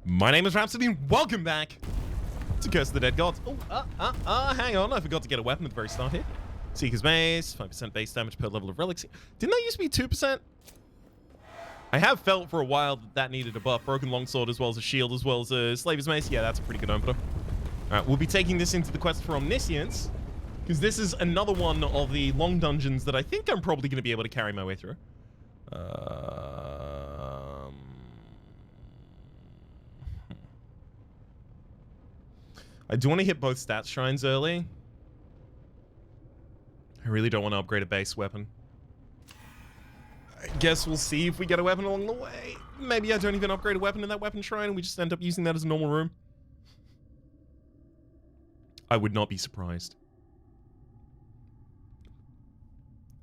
My name is Rhapsody, and welcome back to Curse of the Dead Gods. Hang on, I forgot to get a weapon at the very start here. Seeker's Mace, 5% base damage per level of relics. Didn't that used to be 2%? I have felt for a while that that needed a buff. Broken Longsword as well as a shield as well as a Slaver's Mace. Yeah, that's a pretty good opener. Alright, we'll be taking this into the quest for Omniscience, because this is another one of the long dungeons that I think I'm probably going to be able to carry my way through. I do want to hit both stats shrines early. I really don't want to upgrade a base weapon. I guess we'll see if we get a weapon along the way. Maybe I don't even upgrade a weapon in that weapon shrine and we just end up using that as a normal room. I would not be surprised.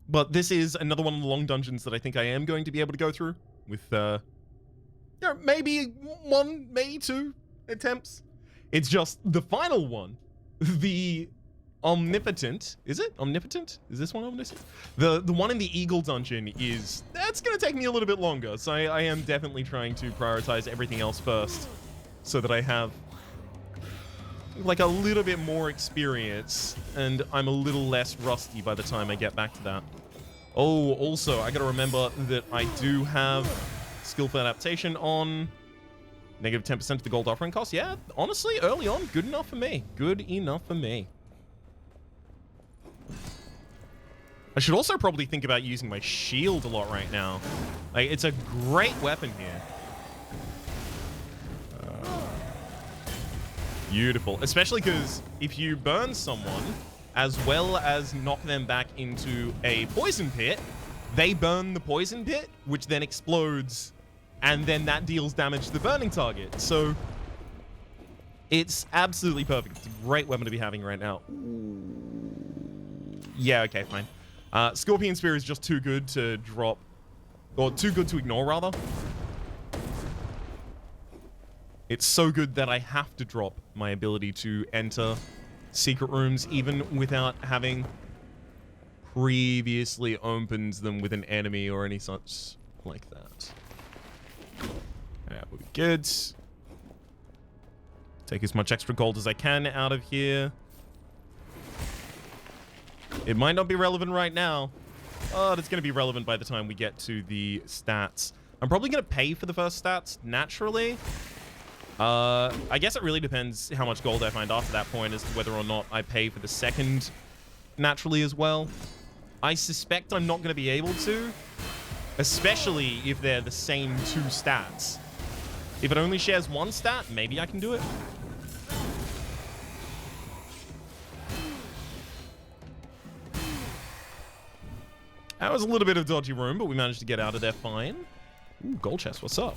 But this is another one of the long dungeons that I think I am going to be able to go through with, maybe one, maybe two attempts. It's just the final one, the Omnipotent. Is it Omnipotent? Is this one Omniscient? The one in the Eagle dungeon that's gonna take me a little bit longer. So I am definitely trying to prioritize everything else first, so that I have like a little bit more experience and I'm a little less rusty by the time I get back to that. Oh, also I gotta remember that I do have skillful adaptation on. Negative 10% to the gold offering cost. Yeah, honestly, early on, good enough for me. Good enough for me. I should also probably think about using my shield a lot right now. Like, it's a great weapon here. Beautiful. Especially because if you burn someone, as well as knock them back into a poison pit, they burn the poison pit, which then explodes, and then that deals damage to the burning target. So it's absolutely perfect. It's a great weapon to be having right now. Yeah, okay, fine. Scorpion Spear is just too good to drop, or too good to ignore, rather. It's so good that I have to drop my ability to enter secret rooms even without having previously opened them with an enemy or any such like that. Yeah, we'll be good. Take as much extra gold as I can out of here. It might not be relevant right now, but it's going to be relevant by the time we get to the stats. I'm probably going to pay for the first stats naturally. I guess it really depends how much gold I find after that point as to whether or not I pay for the second naturally as well. I suspect I'm not going to be able to, especially if they're the same two stats. If it only shares one stat, maybe I can do it. That was a little bit of dodgy room, but we managed to get out of there fine. Ooh, gold chest, what's up?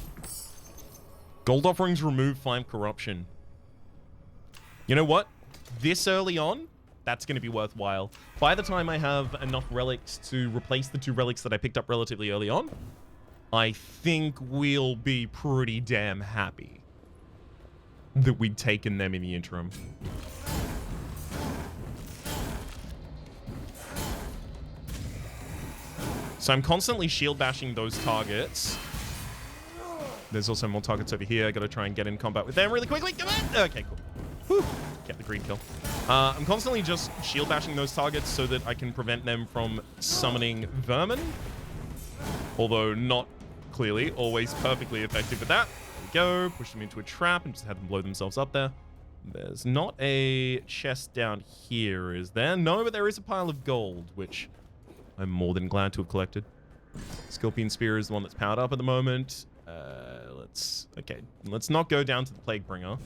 Gold offerings remove 5 corruption. You know what? This early on, that's going to be worthwhile. By the time I have enough relics to replace the 2 relics that I picked up relatively early on, I think we'll be pretty damn happy that we'd taken them in the interim. So I'm constantly shield bashing those targets. There's also more targets over here. I gotta try and get in combat with them really quickly. Come on! Okay, cool. Whew. Get the green kill. I'm constantly just shield bashing those targets so that I can prevent them from summoning vermin. Although not clearly always perfectly effective with that. There we go. Push them into a trap and just have them blow themselves up there. There's not a chest down here, is there? No, but there is a pile of gold, which I'm more than glad to have collected. Scorpion Spear is the one that's powered up at the moment. Let's not go down to the Plaguebringer.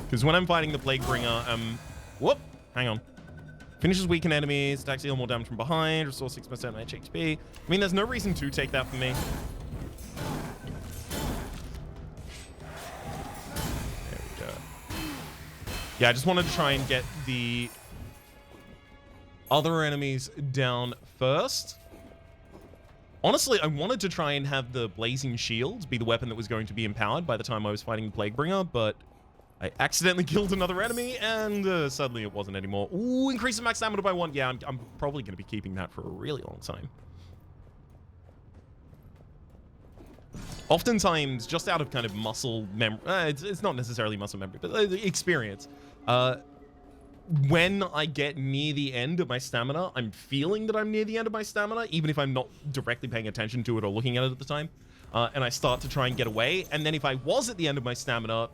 Because when I'm fighting the Plaguebringer, whoop, hang on. Finishes weakened enemies, attacks deal more damage from behind, restores 6% HP. I mean, there's no reason to take that from me. There we go. Yeah, I just wanted to try and get the other enemies down first. Honestly, I wanted to try and have the Blazing Shield be the weapon that was going to be empowered by the time I was fighting the Plaguebringer, but I accidentally killed another enemy, and suddenly it wasn't anymore. Ooh, increase the max stamina by 1. Yeah, I'm probably going to be keeping that for a really long time. Oftentimes, just out of kind of muscle memory, it's not necessarily muscle memory, but experience. When I get near the end of my stamina, I'm feeling that I'm near the end of my stamina, even if I'm not directly paying attention to it or looking at it at the time. And I start to try and get away. And then if I was at the end of my stamina,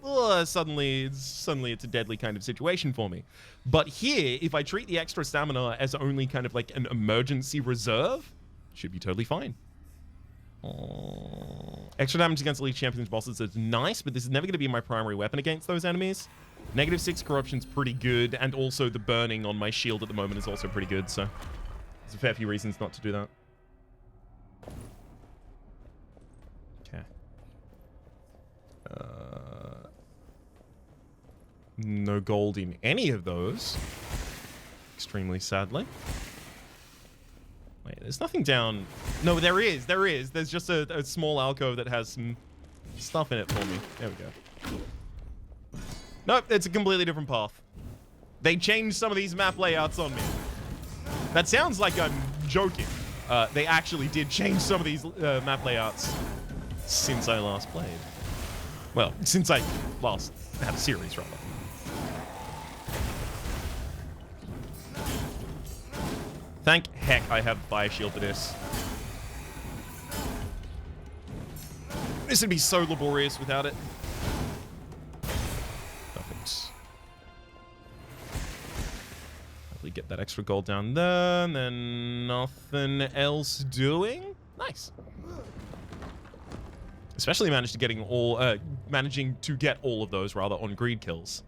suddenly it's a deadly kind of situation for me. But here, if I treat the extra stamina as only kind of like an emergency reserve, should be totally fine. Extra damage against Elite Champions bosses is nice, but this is never going to be my primary weapon against those enemies. -6 corruption's pretty good, and also the burning on my shield at the moment is also pretty good, so there's a fair few reasons not to do that. Okay. No gold in any of those. Extremely sadly. Wait, there's nothing down... No, there is. There's just a small alcove that has some stuff in it for me. There we go. Nope, it's a completely different path. They changed some of these map layouts on me. That sounds like I'm joking. They actually did change some of these map layouts since I last played. Well, since I last had a series, rather. Thank heck I have Fire Shield for this. This would be so laborious without it. Perfect. Hopefully get that extra gold down there, and then nothing else doing. Nice. Especially managing to get all of those rather on greed kills.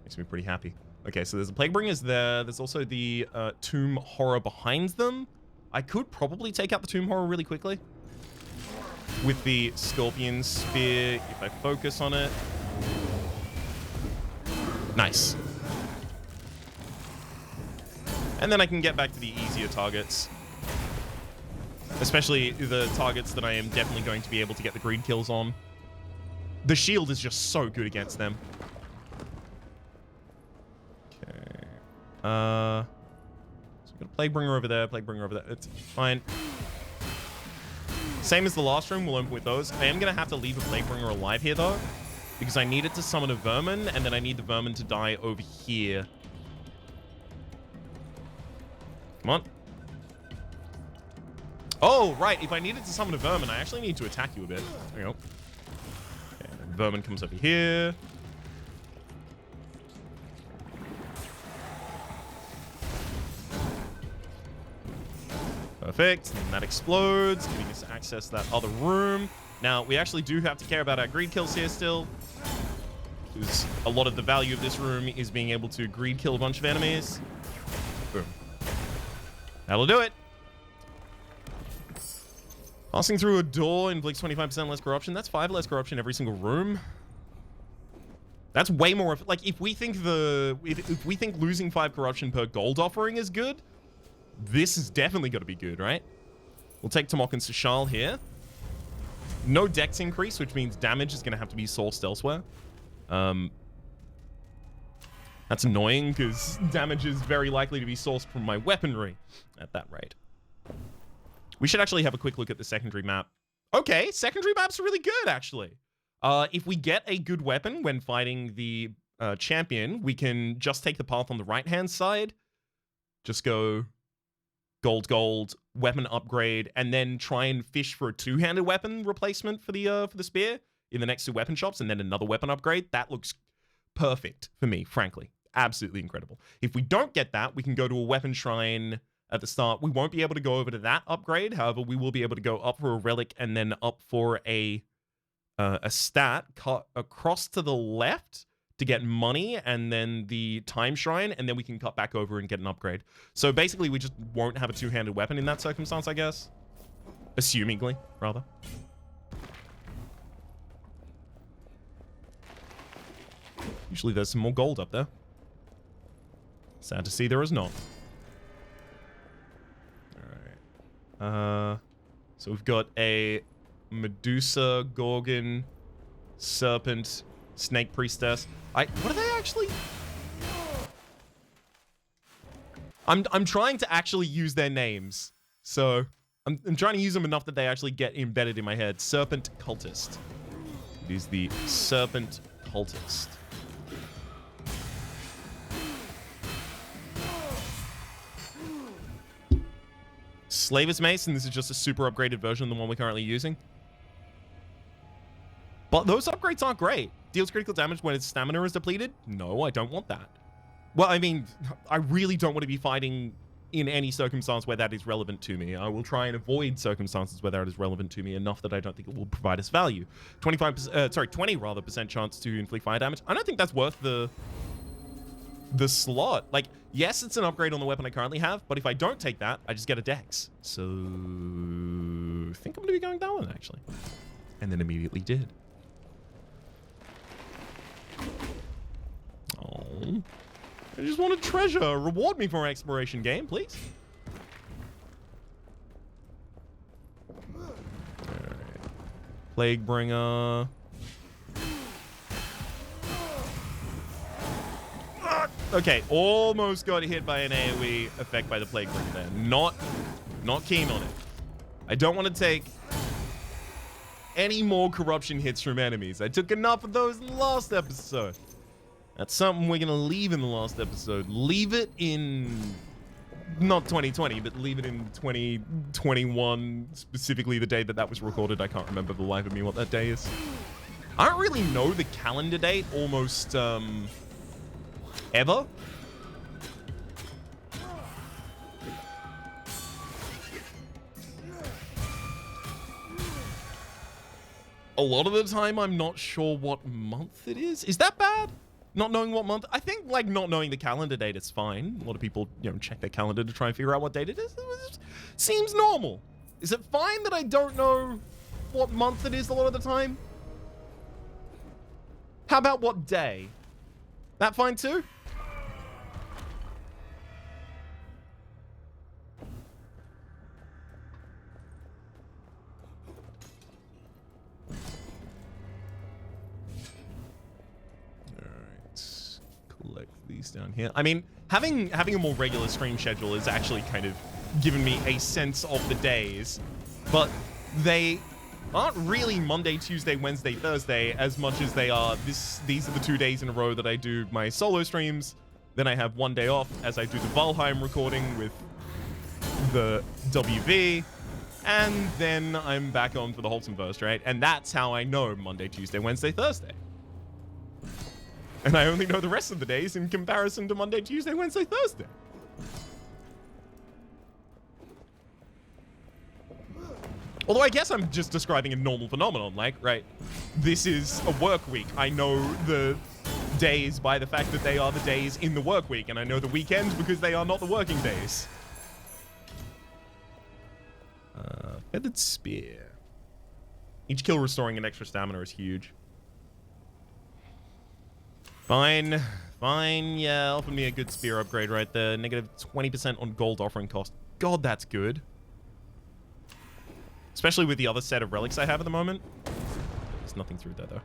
Makes me pretty happy. Okay, so there's the Plaguebringers there. There's also the Tomb Horror behind them. I could probably take out the Tomb Horror really quickly with the Scorpion Spear if I focus on it. Nice. And then I can get back to the easier targets. Especially the targets that I am definitely going to be able to get the greed kills on. The shield is just so good against them. So we've got a Plaguebringer over there, Plaguebringer over there. It's fine. Same as the last room, we'll open with those. I am going to have to leave a Plaguebringer alive here, though, because I need it to summon a Vermin, and then I need the Vermin to die over here. Come on. Oh, right. If I needed to summon a Vermin, I actually need to attack you a bit. There we go. Okay, and then Vermin comes over here. Perfect. And that explodes, giving us access to that other room. Now, we actually do have to care about our greed kills here still, because a lot of the value of this room is being able to greed kill a bunch of enemies. Boom. That'll do it. Passing through a door inflicts 25% less corruption. That's 5 less corruption every single room. That's way more... Like, if we think if we think losing 5 corruption per gold offering is good, this is definitely going to be good, right? We'll take Tomok and Sashal here. No dex increase, which means damage is going to have to be sourced elsewhere. That's annoying, because damage is very likely to be sourced from my weaponry at that rate. We should actually have a quick look at the secondary map. Okay, secondary map's really good, actually. If we get a good weapon when fighting the champion, we can just take the path on the right-hand side. Just go... gold, weapon upgrade, and then try and fish for a 2-handed weapon replacement for the spear in the next 2 weapon shops, and then another weapon upgrade. That looks perfect for me, frankly. Absolutely incredible. If we don't get that, we can go to a weapon shrine at the start. We won't be able to go over to that upgrade. However, we will be able to go up for a relic and then up for a stat, cut across to the left to get money, and then the time shrine, and then we can cut back over and get an upgrade. So basically, we just won't have a 2-handed weapon in that circumstance, I guess. Assumingly, rather. Usually there's some more gold up there. Sad to see there is not. Alright. So we've got a Medusa, Gorgon, Serpent, Snake Priestess. What are they actually? I'm trying to actually use their names. So I'm trying to use them enough that they actually get embedded in my head. Serpent Cultist. It is the Serpent Cultist. Slaver's Mace, and this is just a super upgraded version of the one we're currently using. But those upgrades aren't great. Deals critical damage when its stamina is depleted? No, I don't want that. Well, I mean, I really don't want to be fighting in any circumstance where that is relevant to me. I will try and avoid circumstances where that is relevant to me enough that I don't think it will provide us value. 20% chance to inflict fire damage. I don't think that's worth the slot. Like, yes, it's an upgrade on the weapon I currently have, but if I don't take that, I just get a dex. So, I think I'm going to be going that one, actually. And then immediately did. Oh. I just want a treasure. Reward me for my exploration game, please. Alright. Plaguebringer. Okay, almost got hit by an AoE effect by the Plaguebringer there. Not keen on it. I don't want to take any more corruption hits from enemies. I took enough of those in the last episode. That's something we're going to leave in the last episode. Leave it in, not 2020, but leave it in 2021, specifically the day that was recorded. I can't remember the life of me what that day is. I don't really know the calendar date almost ever. A lot of the time, I'm not sure what month it is. Is that bad? Not knowing what month? I think, like, not knowing the calendar date is fine. A lot of people, you know, check their calendar to try and figure out what date it is. It seems normal. Is it fine that I don't know what month it is a lot of the time? How about what day? That fine too? Collect these down here. I mean, having a more regular stream schedule is actually kind of given me a sense of the days, but they aren't really Monday, Tuesday, Wednesday, Thursday as much as they are these are the 2 days in a row that I do my solo streams. Then I have one day off as I do the Valheim recording with the WV, and then I'm back on for the Wholesome Burst, right? And that's how I know Monday, Tuesday, Wednesday, Thursday. And I only know the rest of the days in comparison to Monday, Tuesday, Wednesday, Thursday. Although I guess I'm just describing a normal phenomenon, like, right, this is a work week. I know the days by the fact that they are the days in the work week, and I know the weekends because they are not the working days. Feathered Spear. Each kill restoring an extra stamina is huge. Fine, yeah, offer me a good spear upgrade right there. Negative 20% on gold offering cost. God, that's good. Especially with the other set of relics I have at the moment. There's nothing through there, though.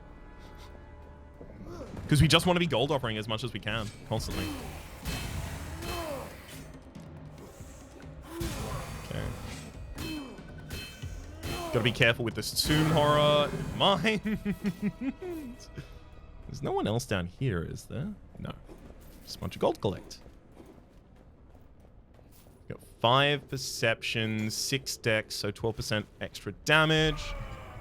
Because we just want to be gold offering as much as we can, constantly. Okay. Gotta be careful with this tomb horror. Mine. There's no one else down here, is there? No. Just a bunch of gold collect. Got 5 perception, 6 dex, so 12% extra damage,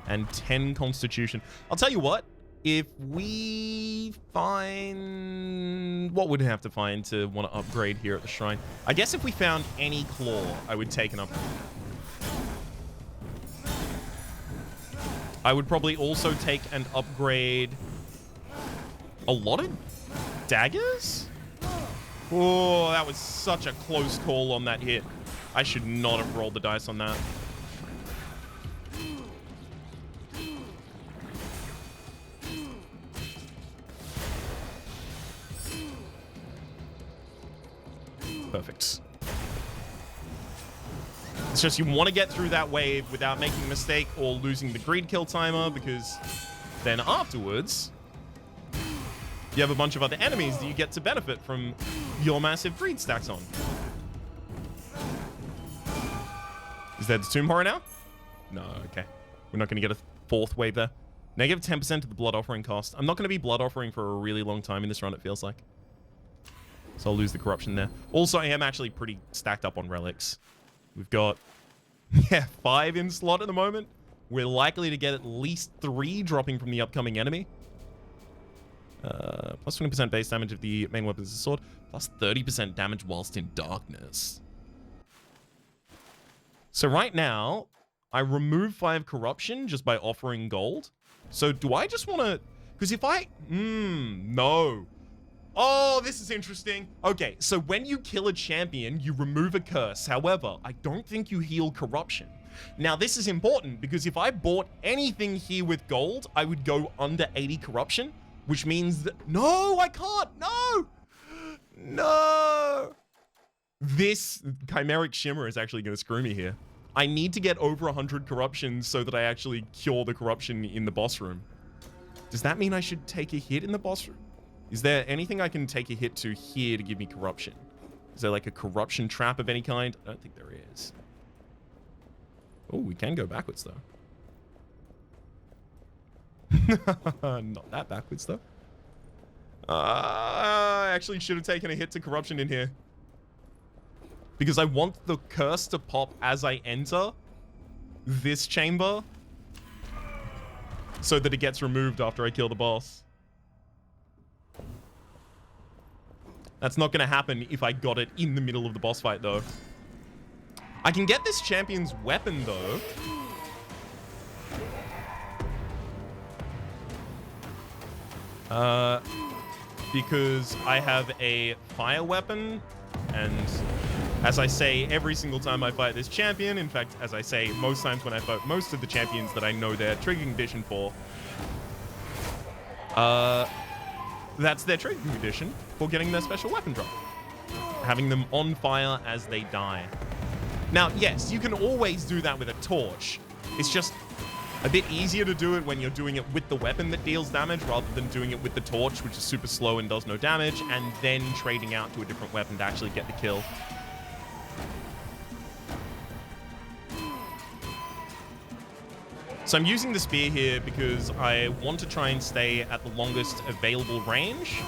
and 10 constitution. I'll tell you what, if we find... What would we have to find to want to upgrade here at the shrine? I guess if we found any claw, I would take an upgrade. I would probably also take an upgrade... A lot of daggers? Oh, that was such a close call on that hit. I should not have rolled the dice on that. Perfect. It's just you want to get through that wave without making a mistake or losing the greed kill timer, because then afterwards... you have a bunch of other enemies that you get to benefit from your massive greed stacks on. Is there the Tomb Horror now? No, okay. We're not going to get a fourth wave there. Negative 10% of the blood offering cost. I'm not going to be blood offering for a really long time in this run, it feels like. So I'll lose the corruption there. Also, I am actually pretty stacked up on relics. We've got, 5 in slot at the moment. We're likely to get at least 3 dropping from the upcoming enemy. Plus 20% base damage of the main weapon is a sword. Plus 30% damage whilst in darkness. So right now, I remove 5 corruption just by offering gold. So do I just want to... Because if I... no. Oh, this is interesting. Okay, so when you kill a champion, you remove a curse. However, I don't think you heal corruption. Now, this is important because if I bought anything here with gold, I would go under 80 corruption, which means that... No, I can't. No. No. This chimeric shimmer is actually going to screw me here. I need to get over 100 corruption so that I actually cure the corruption in the boss room. Does that mean I should take a hit in the boss room? Is there anything I can take a hit to here to give me corruption? Is there like a corruption trap of any kind? I don't think there is. Oh, we can go backwards though. Not that backwards though. I actually should have taken a hit to corruption in here. Because I want the curse to pop as I enter this chamber so that it gets removed after I kill the boss. That's not going to happen if I got it in the middle of the boss fight, though. I can get this champion's weapon, though. Because I have a fire weapon, and as I say every single time I fight this champion, in fact, as I say most times when I fight most of the champions that I know their trigger condition for, that's their trigger condition for getting their special weapon drop. Having them on fire as they die. Now, yes, you can always do that with a torch. It's just a bit easier to do it when you're doing it with the weapon that deals damage rather than doing it with the torch, which is super slow and does no damage, and then trading out to a different weapon to actually get the kill. So I'm using the spear here because I want to try and stay at the longest available range.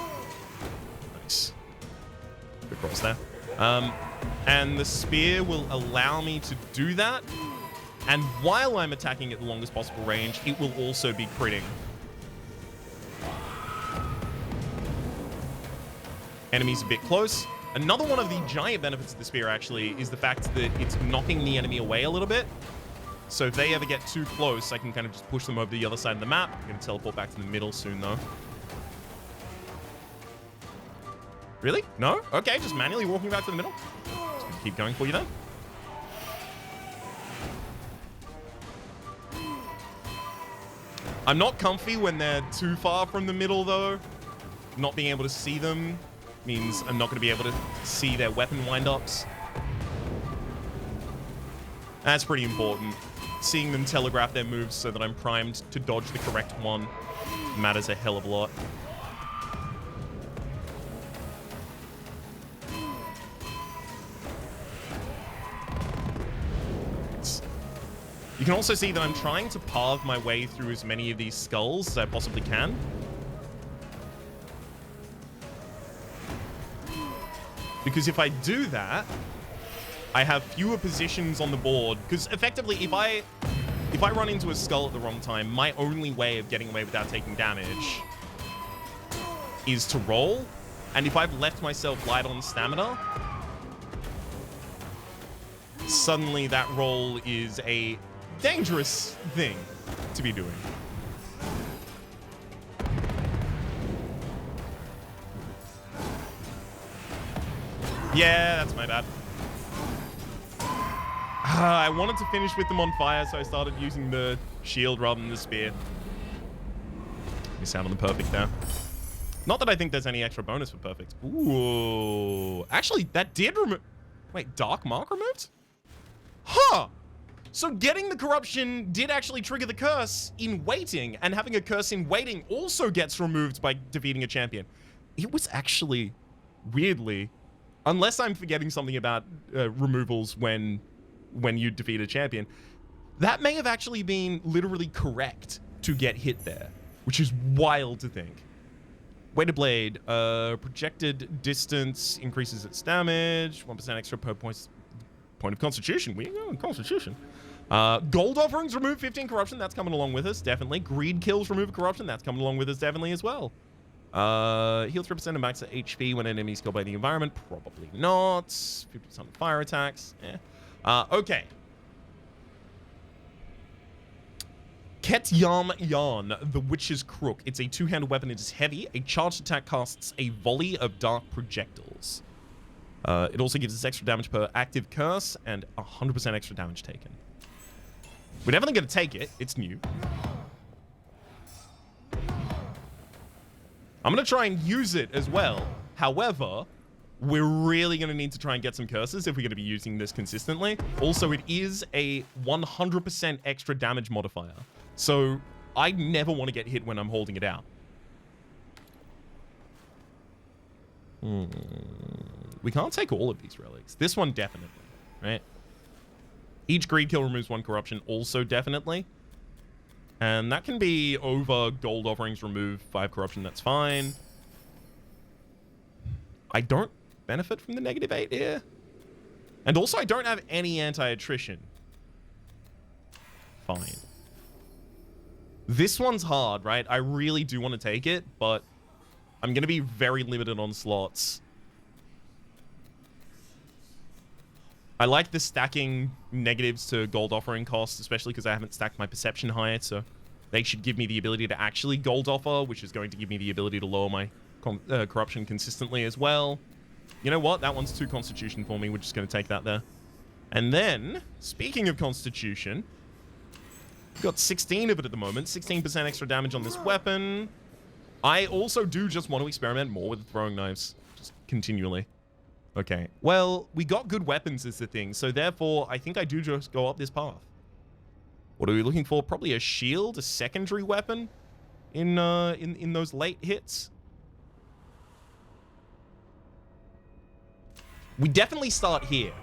Nice. Good cross there. And the spear will allow me to do that. And while I'm attacking at the longest possible range, it will also be critting. Enemies a bit close. Another one of the giant benefits of the spear, actually, is the fact that it's knocking the enemy away a little bit. So if they ever get too close, I can kind of just push them over the other side of the map. I'm going to teleport back to the middle soon, though. Really? No? Okay, just manually walking back to the middle. Just going to keep going for you then. I'm not comfy when they're too far from the middle, though. Not being able to see them means I'm not going to be able to see their weapon wind-ups. That's pretty important. Seeing them telegraph their moves so that I'm primed to dodge the correct one matters a hell of a lot. You can also see that I'm trying to path my way through as many of these skulls as I possibly can. Because if I do that, I have fewer positions on the board. Because effectively, if I run into a skull at the wrong time, my only way of getting away without taking damage is to roll. And if I've left myself light on stamina, suddenly that roll is a dangerous thing to be doing. Yeah, that's my bad. I wanted to finish with them on fire, so I started using the shield rather than the spear. Miss out on the perfect there. Not that I think there's any extra bonus for perfect. Ooh. Actually, that did remove... Wait, Dark Mark removed? Huh! So getting the corruption did actually trigger the curse in waiting, and having a curse in waiting also gets removed by defeating a champion. It was actually, weirdly, unless I'm forgetting something about removals when when you defeat a champion. That may have actually been literally correct to get hit there, which is wild to think. Weighted blade, projected distance increases its damage, 1% extra per point of constitution. We go constitution. Gold offerings remove 15 corruption. That's coming along with us, definitely. Greed kills remove corruption. That's coming along with us, definitely as well. Heals 3% of max HP when enemies killed by the environment. Probably not. 50% fire attacks. Okay. Ket Yam Yarn, the Witch's Crook. It's a two-handed weapon. It is heavy. A charged attack casts a volley of dark projectiles. It also gives us extra damage per active curse and 100% extra damage taken. We're definitely going to take it. It's new. I'm going to try and use it as well. However, we're really going to need to try and get some curses if we're going to be using this consistently. Also, it is a 100% extra damage modifier. So I never want to get hit when I'm holding it out. We can't take all of these relics. This one definitely, right? Each greed kill removes 1 corruption, also definitely. And that can be over gold offerings, remove 5 corruption, that's fine. I don't benefit from the -8 here. And also I don't have any anti-attrition. Fine. This one's hard, right? I really do want to take it, but I'm going to be very limited on slots. I like the stacking negatives to gold offering costs, especially because I haven't stacked my perception higher, so they should give me the ability to actually gold offer, which is going to give me the ability to lower my corruption consistently as well. You know what? That one's 2 constitution for me. We're just going to take that there. And then, speaking of constitution, we've got 16 of it at the moment. 16% extra damage on this weapon. I also do just want to experiment more with throwing knives, just continually. Okay, well, we got good weapons is the thing, so therefore, I think I do just go up this path. What are we looking for? Probably a shield, a secondary weapon in those late hits. We definitely start here.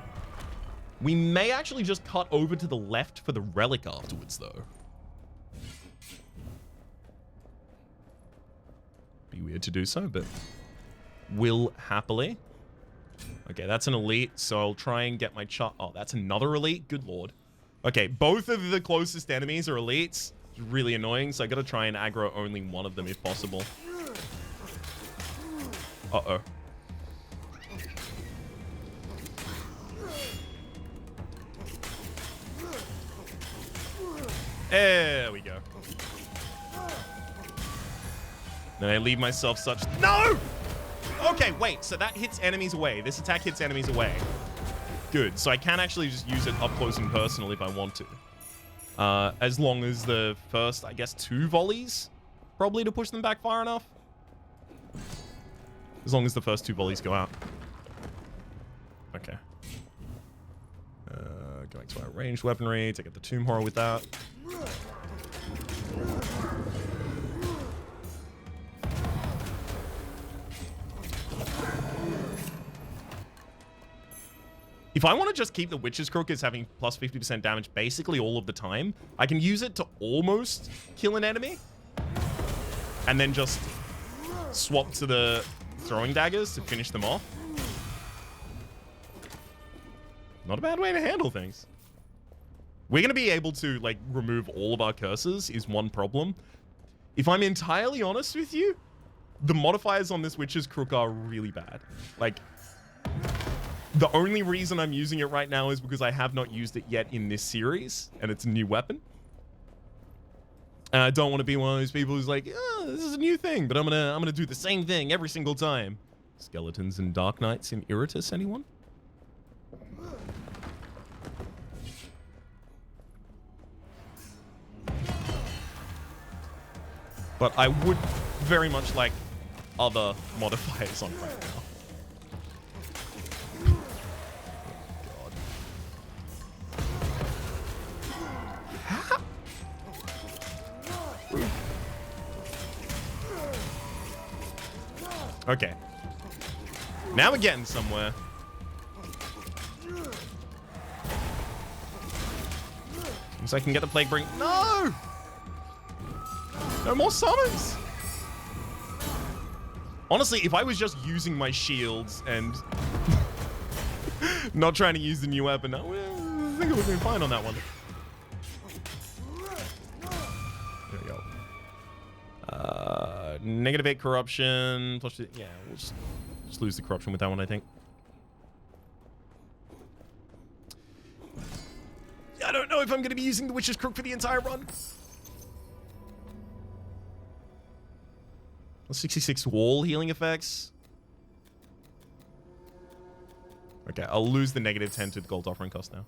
We may actually just cut over to the left for the relic afterwards, though. Be weird to do so, but will happily. Okay, that's an elite, so I'll try and get my chart. Oh, that's another elite? Good lord. Okay, both of the closest enemies are elites. It's really annoying, so I gotta try and aggro only one of them if possible. Uh-oh. There we go. Then I leave myself such... No! Okay, wait, so that hits enemies away. This attack hits enemies away. Good, so I can actually just use it up close and personal if I want to. As long as the first, I guess, 2 volleys, probably to push them back far enough. As long as the first 2 volleys go out. Okay. Going to our ranged weaponry, take out the Tomb Horror with that. If I want to just keep the Witch's Crook as having plus 50% damage basically all of the time, I can use it to almost kill an enemy. And then just swap to the throwing daggers to finish them off. Not a bad way to handle things. We're going to be able to, like, remove all of our curses is one problem. If I'm entirely honest with you, the modifiers on this Witch's Crook are really bad. Like... The only reason I'm using it right now is because I have not used it yet in this series, and it's a new weapon. And I don't want to be one of those people who's like, oh, this is a new thing, but I'm gonna do the same thing every single time. Skeletons and Dark Knights in Iritus, anyone? But I would very much like other modifiers on right now. Okay. Now we're getting somewhere. So I can get the Plague Bring. No! No more summons! Honestly, if I was just using my shields and not trying to use the new weapon, I think it would have been fine on that one. There we go. -8 corruption. Plus, yeah, we'll just lose the corruption with that one, I think. I don't know if I'm going to be using the Witch's Crook for the entire run. 66 wall healing effects. Okay, I'll lose the -10 to the gold offering cost now.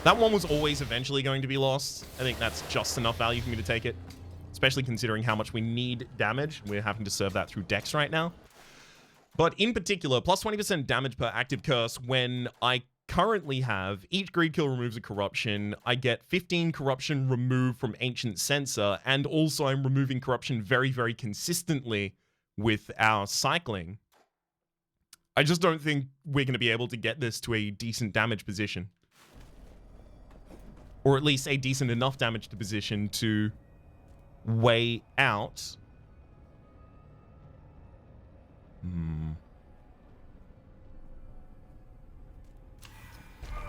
That one was always eventually going to be lost. I think that's just enough value for me to take it. Especially considering how much we need damage. We're having to serve that through Dex right now. But in particular, plus 20% damage per active curse when I currently have each greed kill removes a corruption. I get 15 corruption removed from Ancient Censor, and also I'm removing corruption very, very consistently with our cycling. I just don't think we're going to be able to get this to a decent damage position. Or at least a decent enough damage to position to weigh out.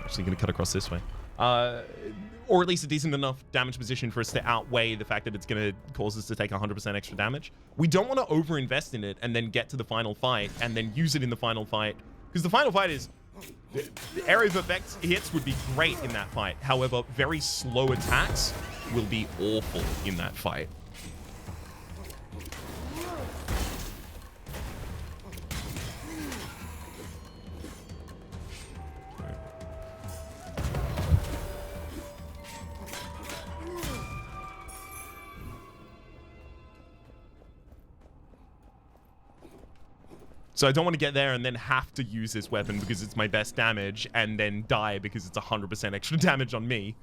Actually going to cut across this way. Or at least a decent enough damage position for us to outweigh the fact that it's going to cause us to take 100% extra damage. We don't want to overinvest in it and then get to the final fight and then use it in the final fight. Because the final fight is... The area of effect hits would be great in that fight. However, very slow attacks will be awful in that fight. So I don't want to get there and then have to use this weapon because it's my best damage and then die because it's 100% extra damage on me.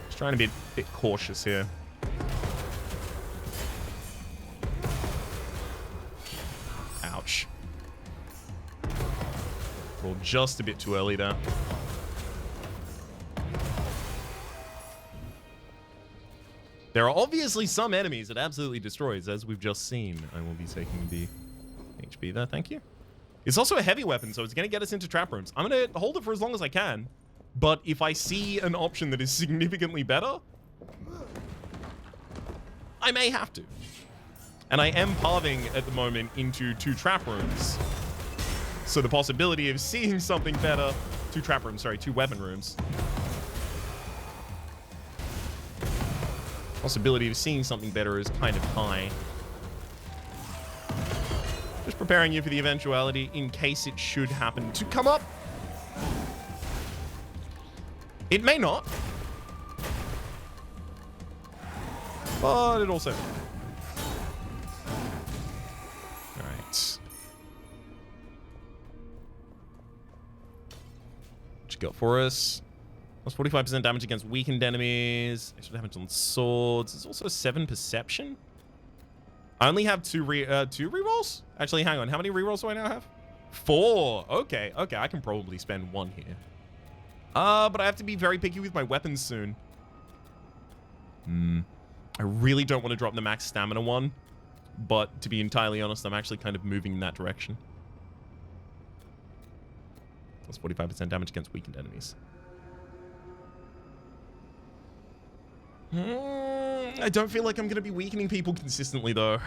Just trying to be a bit cautious here. Ouch. Rolled just a bit too early there. There are obviously some enemies it absolutely destroys, as we've just seen. I will be taking the HP there, thank you. It's also a heavy weapon, so it's going to get us into trap rooms. I'm going to hold it for as long as I can, but if I see an option that is significantly better, I may have to. And I am pathing at the moment into 2 trap rooms. So the possibility of seeing something better... 2 trap rooms, sorry, 2 weapon rooms. Possibility of seeing something better is kind of high. Just preparing you for the eventuality in case it should happen to come up. It may not. But it also... Alright. What you got for us? Plus 45% damage against weakened enemies. Extra damage on swords. There's also 7 perception. I only have 2 rerolls? Actually, hang on. How many rerolls do I now have? 4. Okay, okay. I can probably spend 1 here. But I have to be very picky with my weapons soon. I really don't want to drop the max stamina one. But to be entirely honest, I'm actually kind of moving in that direction. Plus 45% damage against weakened enemies. I don't feel like I'm going to be weakening people consistently, though.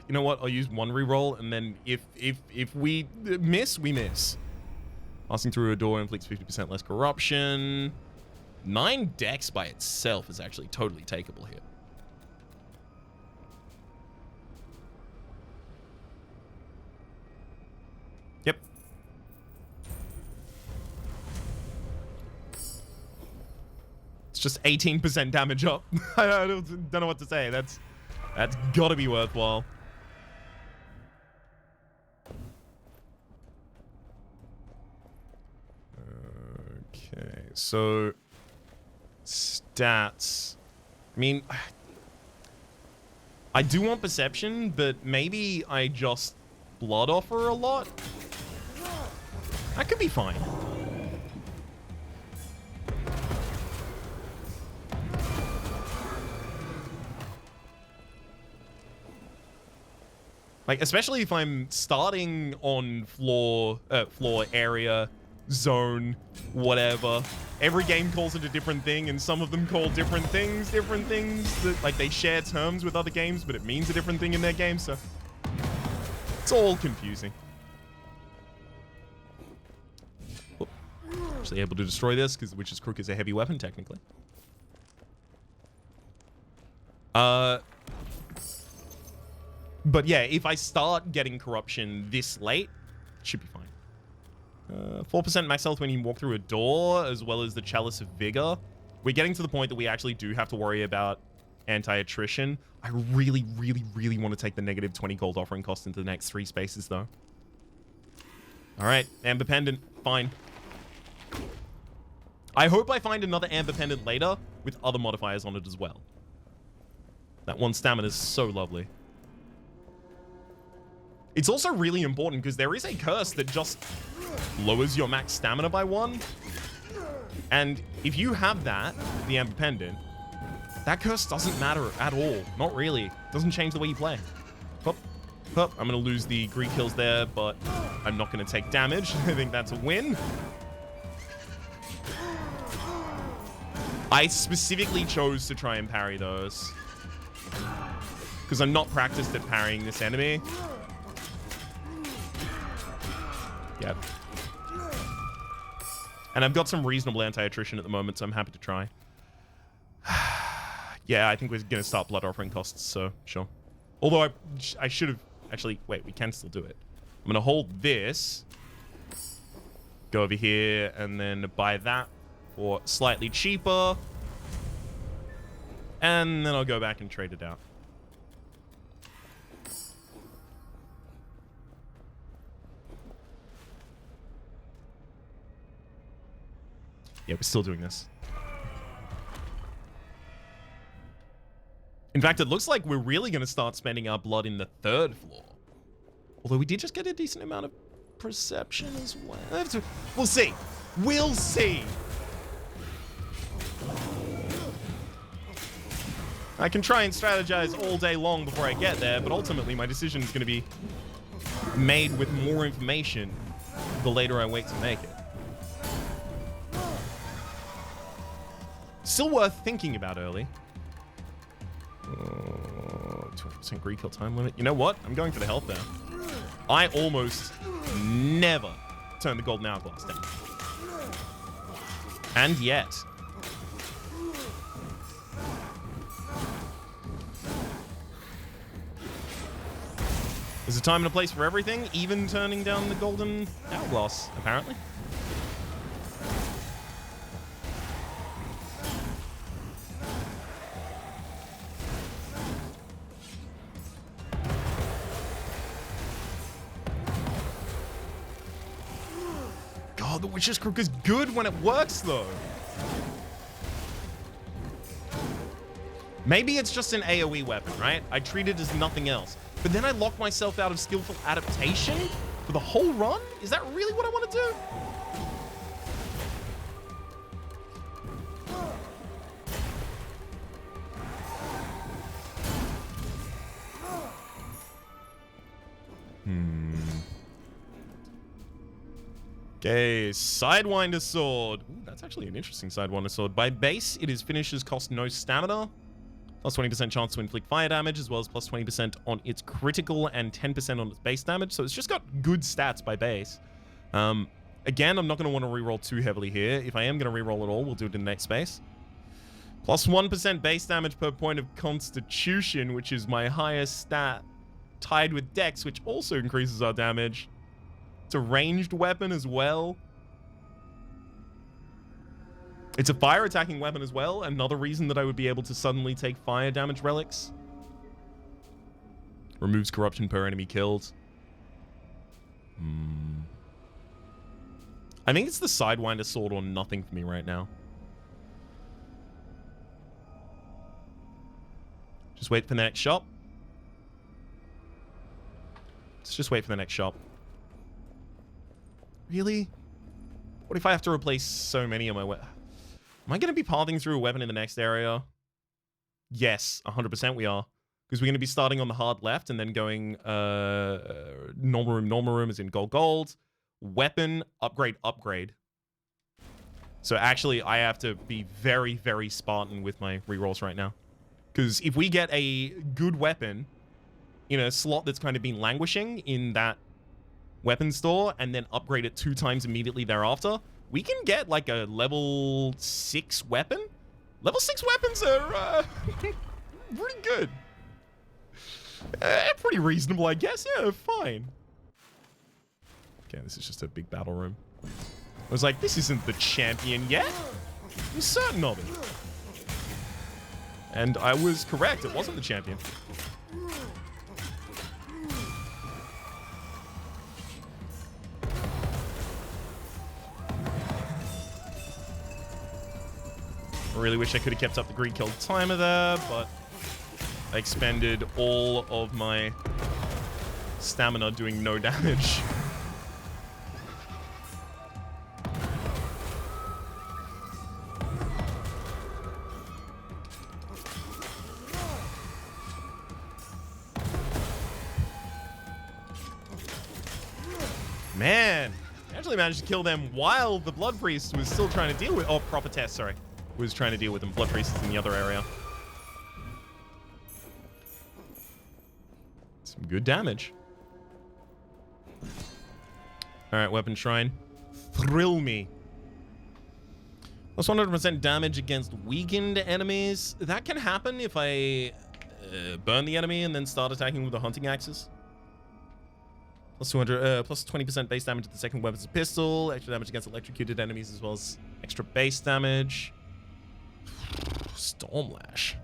You know what? I'll use 1 reroll, and then if we miss, we miss. Passing through a door inflicts 50% less corruption. 9 dex by itself is actually totally takeable here. Yep. Just 18% damage up. I don't know what to say. That's gotta be worthwhile. Okay, so stats. I mean, I do want perception, but maybe I just blood offer a lot. That could be fine. Like, especially if I'm starting on floor, area, zone, whatever. Every game calls it a different thing, and some of them call different things that, like, they share terms with other games, but it means a different thing in their game, so it's all confusing. Oh, actually able to destroy this, because the Witch's Crook is a heavy weapon, technically. But yeah, if I start getting corruption this late, it should be fine. 4% max health when you walk through a door, as well as the Chalice of Vigor. We're getting to the point that we actually do have to worry about anti-attrition. I really, really, really want to take the negative 20 gold offering cost into the next 3 spaces, though. All right, Amber Pendant, fine. I hope I find another Amber Pendant later with other modifiers on it as well. That 1 stamina is so lovely. It's also really important because there is a curse that just lowers your max stamina by 1. And if you have that, the Amber Pendant, that curse doesn't matter at all. Not really. Doesn't change the way you play. Hup, hup. I'm going to lose the Greek kills there, but I'm not going to take damage. I think that's a win. I specifically chose to try and parry those because I'm not practiced at parrying this enemy. Yep. And I've got some reasonable anti-attrition at the moment, so I'm happy to try. Yeah, I think we're going to start blood offering costs, so sure. Although I should have... Actually, wait, we can still do it. I'm going to hold this. Go over here, and then buy that for slightly cheaper. And then I'll go back and trade it out. Yeah, we're still doing this. In fact, it looks like we're really going to start spending our blood in the 3rd floor. Although we did just get a decent amount of perception as well. We'll see. We'll see. I can try and strategize all day long before I get there, but ultimately my decision is going to be made with more information the later I wait to make it. Still worth thinking about early. 20% Greek kill time limit. You know what? I'm going for the health there. I almost never turn the golden hourglass down. And yet. There's a time and a place for everything, even turning down the golden hourglass, apparently. God, the Witch's Crook is good when it works, though. Maybe it's just an AoE weapon, right? I treat it as nothing else. But then I lock myself out of skillful adaptation for the whole run? Is that really what I want to do? Okay, Sidewinder Sword. Ooh, that's actually an interesting Sidewinder Sword. By base, it is finishes cost no stamina. Plus 20% chance to inflict fire damage, as well as plus 20% on its critical and 10% on its base damage. So it's just got good stats by base. Again, I'm not going to want to reroll too heavily here. If I am going to reroll at all, we'll do it in the next space. Plus 1% base damage per point of Constitution, which is my highest stat, tied with Dex, which also increases our damage. It's a ranged weapon as well. It's a fire attacking weapon as well. Another reason that I would be able to suddenly take fire damage relics. Removes corruption per enemy killed. I think it's the Sidewinder Sword or nothing for me right now. Just wait for the next shop. Let's just wait for the next shop. Really? What if I have to replace so many of my weapons? Am I going to be pathing through a weapon in the next area? Yes, 100% we are. because we're going to be starting on the hard left and then going normal room as in gold, weapon, upgrade. So actually, I have to be very, very Spartan with my rerolls right now. Because if we get a good weapon in a slot that's kind of been languishing in that weapon store and then upgrade it 2 times immediately thereafter, we can get like a level 6 weapon. Level 6 weapons are pretty good. Pretty reasonable, I guess. Yeah, fine. Okay, this is just a big battle room. I was like, this isn't the champion yet. I'm certain of it. And I was correct. It wasn't the champion. I really wish I could have kept up the greed kill timer there, but I expended all of my stamina doing no damage. Man, I actually managed to kill them while the Blood Priest was still trying to deal with... Oh, Prophetess, sorry. Was trying to deal with them. Blood Priest is in the other area. Some good damage. Alright, Weapon Shrine. Thrill me. Plus 100% damage against weakened enemies. That can happen if I burn the enemy and then start attacking with the hunting axes. Plus 200, plus 20% base damage to the second weapon's pistol. Extra damage against electrocuted enemies as well as extra base damage. Stormlash.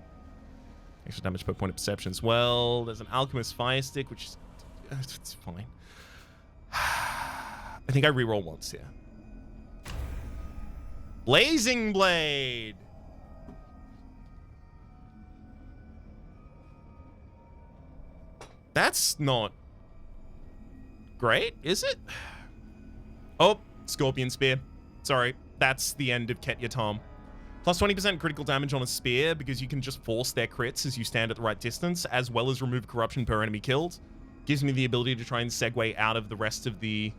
Extra damage per point of perception as well. There's an Alchemist Fire Stick, which is... it's fine. I think I reroll once here. Blazing Blade! That's not... great, is it? Oh, Scorpion Spear. Sorry, that's the end of Ket Yatam. Plus 20% critical damage on a spear because you can just force their crits as you stand at the right distance, as well as remove corruption per enemy killed. Gives me the ability to try and segue out of the rest of the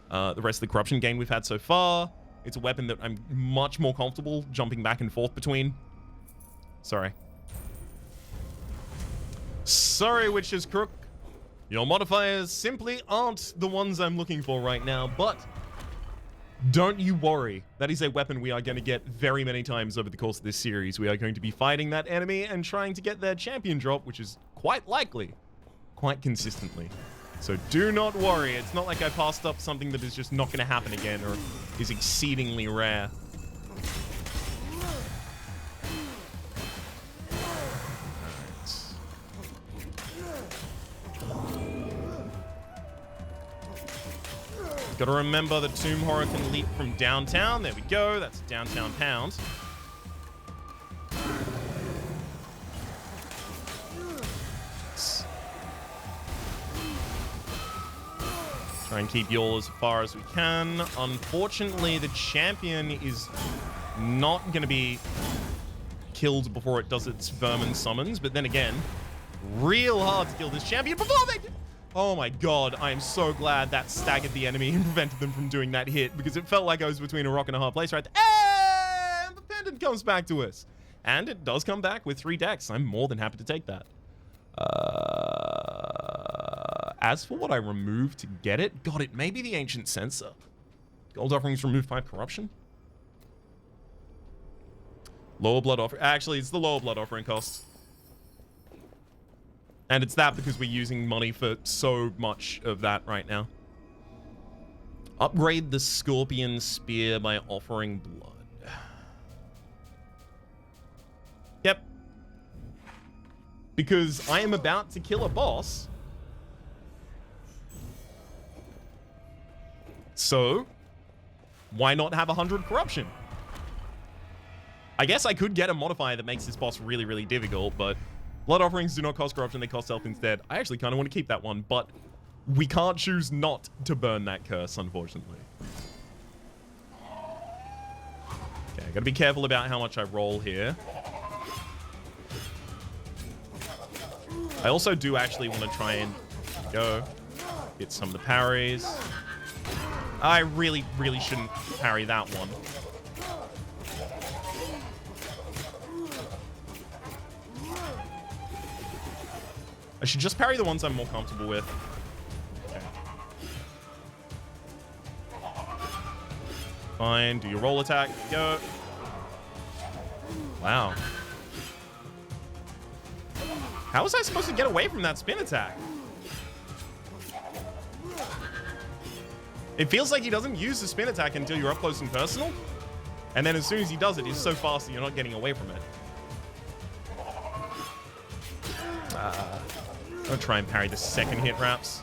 corruption gain we've had so far. It's a weapon that I'm much more comfortable jumping back and forth between. Sorry. Sorry, Witch's Crook. Your modifiers simply aren't the ones I'm looking for right now, but don't you worry. That is a weapon we are going to get very many times over the course of this series. We are going to be fighting that enemy and trying to get their champion drop, which is quite likely, quite consistently. So do not worry. It's not like I passed up something that is just not going to happen again or is exceedingly rare. Gotta remember the Tomb Horror can leap from downtown. There we go. That's downtown pound. Try and keep you all as far as we can. Unfortunately, the champion is not going to be killed before it does its vermin summons. But then again, real hard to kill this champion before they... Oh my god, I am so glad that staggered the enemy and prevented them from doing that hit, because it felt like I was between a rock and a hard place right there. And the pendant comes back to us. And it does come back with 3 decks. I'm more than happy to take that. As for what I removed to get it, god, it may be the Ancient Censer. Gold offerings remove 5 corruption. Lower blood offering. Actually, it's the lower blood offering cost. And it's that because we're using money for so much of that right now. Upgrade the Scorpion Spear by offering blood. Yep. Because I am about to kill a boss. So, why not have 100 corruption? I guess I could get a modifier that makes this boss really, really difficult, but... Blood offerings do not cost corruption, they cost health instead. I actually kind of want to keep that one, but we can't choose not to burn that curse, unfortunately. Okay, I gotta be careful about how much I roll here. I also do actually want to try and go get some of the parries. I really, really shouldn't parry that one. I should just parry the ones I'm more comfortable with. Okay. Fine, do your roll attack. Go. Wow. How was I supposed to get away from that spin attack? It feels like he doesn't use the spin attack until you're up close and personal. And then as soon as he does it, he's so fast that you're not getting away from it. I'll try and parry the second hit, Raps.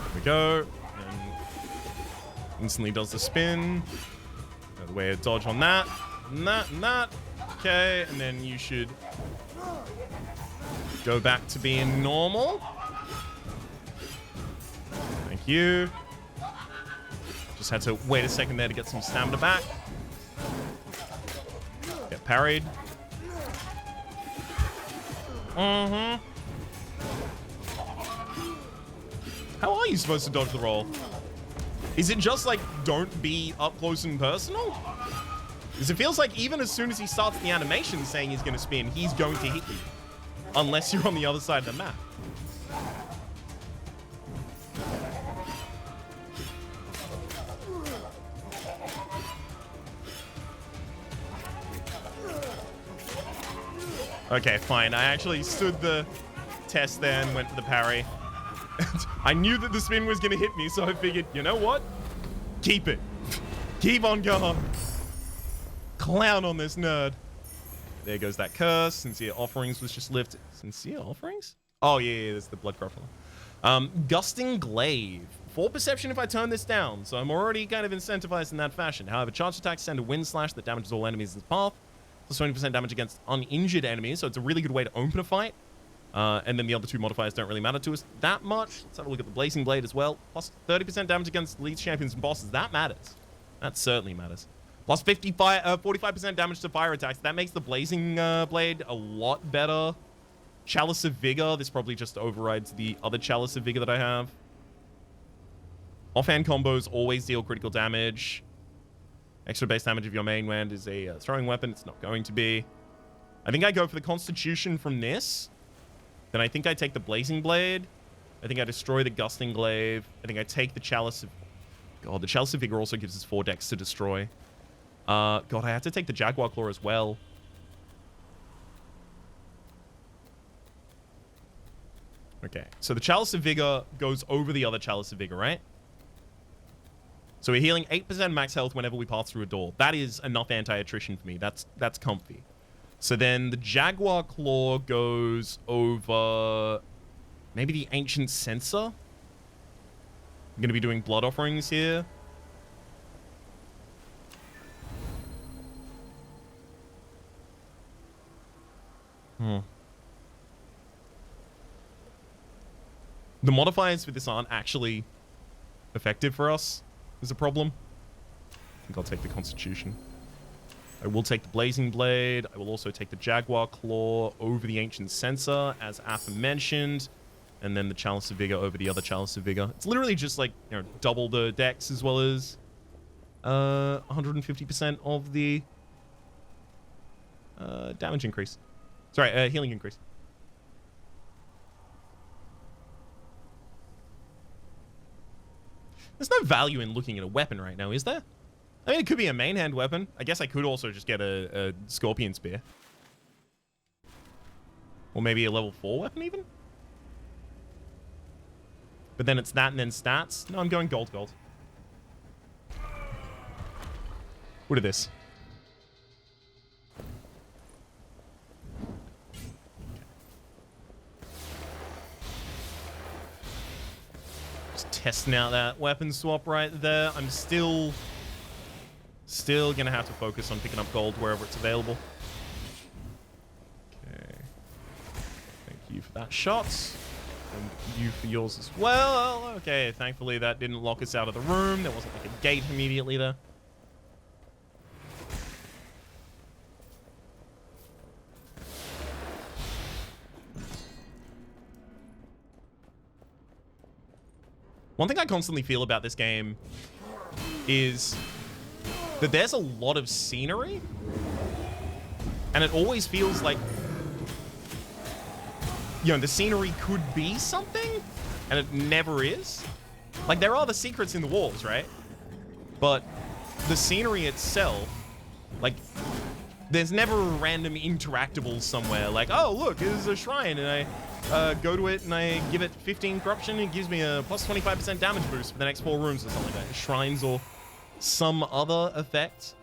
There we go. And instantly does the spin. Another way to dodge on that. And that, and that. Okay, and then you should go back to being normal. Thank you. Just had to wait a second there to get some stamina back. Get parried. Mm-hmm. How are you supposed to dodge the roll? Is it just like, don't be up close and personal? Because it feels like even as soon as he starts the animation saying he's going to spin, he's going to hit you. Unless you're on the other side of the map. Okay, fine. I actually stood the test there and went for the parry. I knew that the spin was going to hit me, so I figured, you know what? Keep it. Keep on going. Clown on this nerd. There goes that curse. Sincere Offerings was just lifted. Sincere Offerings? Oh, yeah, there's the Blood Gruffler. Gusting Glaive. 4 perception if I turn this down, so I'm already kind of incentivized in that fashion. However, charge attacks send a wind slash that damages all enemies in its path. Plus 20% damage against uninjured enemies, so it's a really good way to open a fight. And then the other 2 modifiers don't really matter to us that much. Let's have a look at the Blazing Blade as well. Plus 30% damage against lead champions and bosses. That matters. That certainly matters. Plus 45% damage to fire attacks. That makes the Blazing Blade a lot better. Chalice of Vigor. This probably just overrides the other Chalice of Vigor that I have. Offhand combos always deal critical damage. Extra base damage if your main wand is a throwing weapon. It's not going to be. I think I go for the Constitution from this. Then I think I take the Blazing Blade. I think I destroy the Gusting Glaive. I think I take the Chalice of... God, the Chalice of Vigor also gives us 4 decks to destroy. God, I have to take the Jaguar Claw as well. Okay, so the Chalice of Vigor goes over the other Chalice of Vigor, right? So we're healing 8% max health whenever we pass through a door. That is enough anti-attrition for me. That's comfy. So then the Jaguar Claw goes over maybe the Ancient Censer. I'm going to be doing Blood Offerings here. The modifiers for this aren't actually effective for us. Is a problem. I think I'll take the Constitution. I will take the Blazing Blade. I will also take the Jaguar Claw over the Ancient Censer, as aforementioned. And then the Chalice of Vigor over the other Chalice of Vigor. It's literally just like, you know, double the dex as well as 150% of the damage increase. Sorry, healing increase. There's no value in looking at a weapon right now, is there? I mean, it could be a main hand weapon. I guess I could also just get a Scorpion Spear. Or maybe a level 4 weapon even? But then it's that and then stats. No, I'm going gold. What are this? Just testing out that weapon swap right there. I'm still gonna have to focus on picking up gold wherever it's available. Okay. Thank you for that shot. And you for yours as well. Okay, thankfully that didn't lock us out of the room. There wasn't like a gate immediately there. One thing I constantly feel about this game is that there's a lot of scenery, and it always feels like, you know, the scenery could be something, and it never is. Like, there are the secrets in the walls, right? But the scenery itself, like, there's never a random interactable somewhere. Like, oh, look, there's a shrine, and I go to it, and I give it 15 corruption, and it gives me a plus 25% damage boost for the next 4 rooms or something like that. Shrines or some other effect.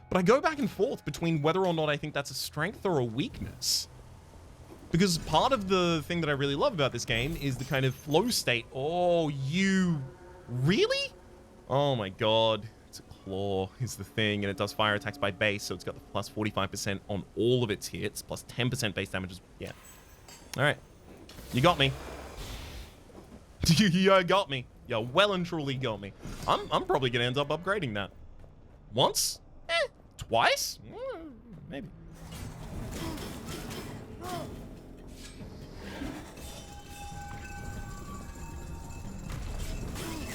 But I go back and forth between whether or not I think that's a strength or a weakness. Because part of the thing that I really love about this game is the kind of flow state. Oh, you... Really? Oh my god. It's a claw is the thing, and it does fire attacks by base, so it's got the plus 45% on all of its hits, plus 10% base damage. Yeah. Alright. You got me. You got me. You well and truly got me. I'm probably gonna end up upgrading that. Once? Twice? Maybe.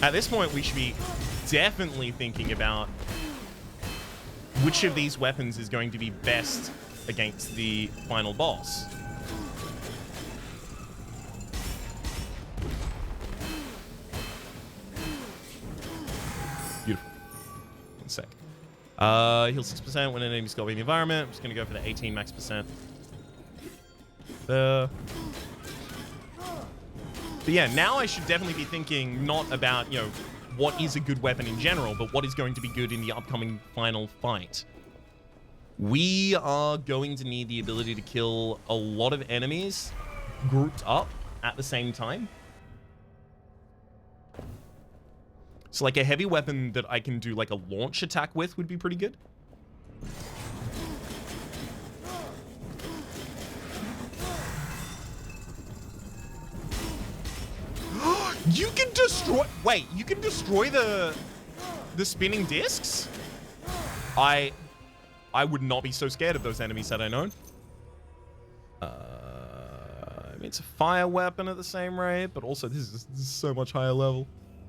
At this point, we should be definitely thinking about which of these weapons is going to be best against the final boss. Beautiful. One sec. Heal 6% when an enemy is in the environment. I'm just going to go for the 18 max percent. But yeah, now I should definitely be thinking not about, you know, what is a good weapon in general, but what is going to be good in the upcoming final fight. We are going to need the ability to kill a lot of enemies grouped up at the same time. So like a heavy weapon that I can do like a launch attack with would be pretty good. You can destroy... Wait, you can destroy the spinning discs? I would not be so scared of those enemies had I known. I mean, it's a fire weapon at the same rate, but also this is so much higher level.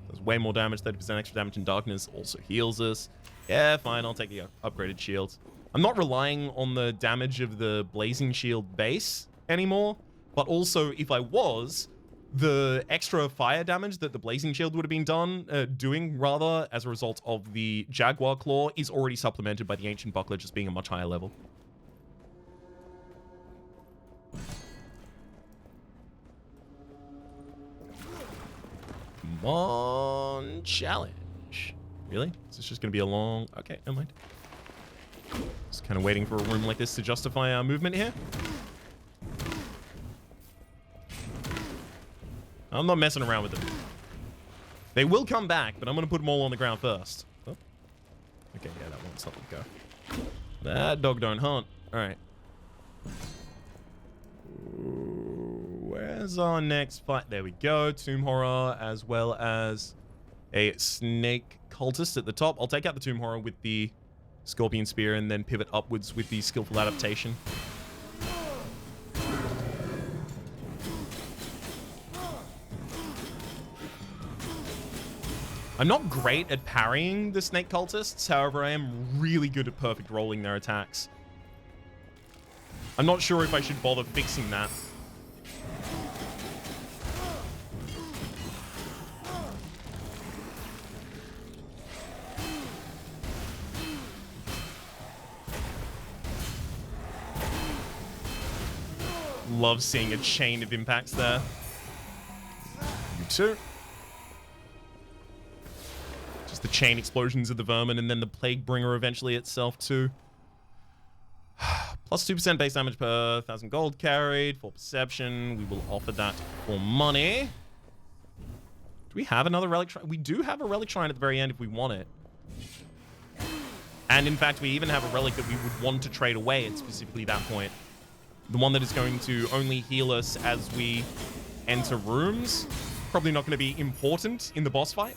Does way more damage, 30% extra damage in darkness, also heals us. Yeah, fine, I'll take the upgraded shield. I'm not relying on the damage of the blazing shield base anymore, but also if I was, the extra fire damage that the blazing shield would have been doing rather as a result of the jaguar claw is already supplemented by the ancient buckler just being a much higher level. Come on, challenge. Really? Is this just gonna be a long... Okay, never mind. Just kind of waiting for a room like this to justify our movement here. I'm not messing around with them. They will come back, but I'm going to put them all on the ground first. Oh. Okay, yeah, that one's let them go. That dog don't hunt. All right. Where's our next fight? There we go. Tomb Horror, as well as a snake cultist at the top. I'll take out the Tomb Horror with the Scorpion Spear and then pivot upwards with the Skillful Adaptation. I'm not great at parrying the snake cultists, however, I am really good at perfect rolling their attacks. I'm not sure if I should bother fixing that. Love seeing a chain of impacts there. You too. The chain explosions of the vermin, and then the plague bringer eventually itself too. Plus 2% base damage per 1,000 gold carried for perception. We will offer that for money. Do we have another relic shrine? We do have a relic shrine at the very end if we want it. And in fact, we even have a relic that we would want to trade away at specifically that point. The one that is going to only heal us as we enter rooms. Probably not going to be important in the boss fight.